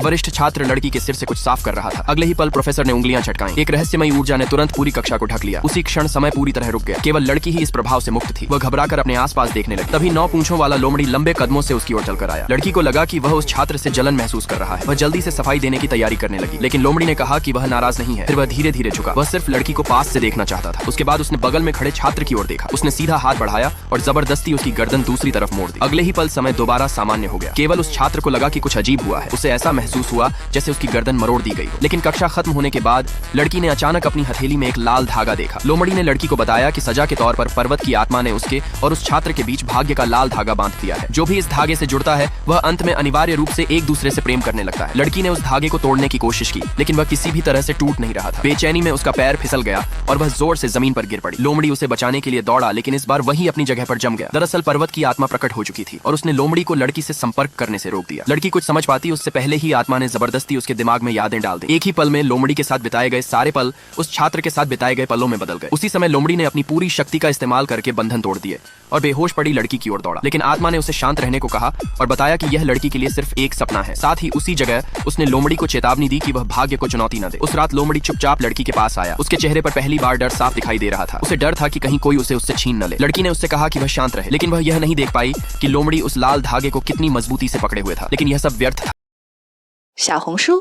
वरिष्ठ छात्र लड़की के सिर से कुछ साफ कर रहा था। अगले ही पल प्रोफेसर ने उंगलियां झटकाई। एक रहस्यमयी ऊर्जा ने तुरंत पूरी कक्षा को ढक लिया। उसी क्षण समय पूरी तरह रुक गया। केवल लड़की ही इस प्रभाव से मुक्त थी। वह घबराकर अपने आसपास देखने लगी। तभी 9 पूंछों वाला लोमड़ी लंबे कदमों से उसकी ओर चलकर आया। लड़की को लगा कि वह उस छात्र से जलन महसूस कर रहा है। वह जल्दी से सफाई देने की तैयारी करने लगी, लेकिन लोमड़ी ने कहा कि वह नाराज नहीं है। फिर वह धीरे धीरे झुका। वह सिर्फ लड़की को पास से देखना चाहता था। उसके बाद उसने बगल में खड़े छात्र की ओर देखा। उसने सीधा हाथ बढ़ाया और जबरदस्ती उसकी गर्दन दूसरी तरफ मोड़ दी। अगले ही पल समय दोबारा सामान्य हो गया। केवल उस छात्र को लगा कि कुछ अजीब हुआ है। उसे ऐसा महसूस हुआ जैसे उसकी गर्दन मरोड़ दी गई हो। लेकिन कक्षा खत्म होने के बाद लड़की ने अचानक अपनी हथेली में एक लाल धागा देखा। लोमड़ी ने लड़की को बताया कि सजा के तौर पर पर्वत की आत्मा ने उसके और उस छात्र के बीच भाग्य का लाल धागा बांध दिया है। जो भी इस धागे से जुड़ता है वह अंत में अनिवार्य रूप से एक दूसरे से प्रेम करने लगता है। लड़की ने उस धागे को तोड़ने की कोशिश की, लेकिन वह किसी भी तरह से टूट नहीं रहा था। बेचैनी में उसका पैर फिसल गया और वह जोर से जमीन पर गिर पड़ी। लोमड़ी उसे बचाने के लिए दौड़ा, लेकिन इस बार वही अपनी जगह पर जम गया। दरअसल पर्वत की आत्मा प्रकट हो चुकी थी और उसने लोमड़ी को लड़की से संपर्क करने से रोक दिया। लड़की कुछ समझ पाती उससे पहले ही आत्मा ने जबरदस्ती उसके दिमाग में यादें डाल दी। एक ही पल में लोमड़ी के साथ बिताए गए सारे पल उस छात्र के साथ बिताए गए पलों में बदल गए। उसी समय लोमड़ी ने अपनी पूरी शक्ति का इस्तेमाल करके बंधन तोड़ दिए और बेहोश पड़ी लड़की की ओर दौड़ा। लेकिन आत्मा ने उसे शांत रहने को कहा और बताया कि यह लड़की के लिए सिर्फ एक सपना है। साथ ही उसी जगह उसने लोमड़ी को चेतावनी दी कि वह भाग्य को चुनौती न दे। उस रात लोमड़ी चुपचाप लड़की के पास आया। उसके चेहरे पर पहली बार डर साफ दिखाई दे रहा था। उसे डर था कि कहीं कोई उसे उससे छीन न ले। लड़की ने उससे कहा कि वह शांत रहे, लेकिन वह यह नहीं देख पाई कि लोमड़ी उस लाल धागे को कितनी मजबूती से पकड़े हुए था। लेकिन यह सब व्यर्थ था। 小红书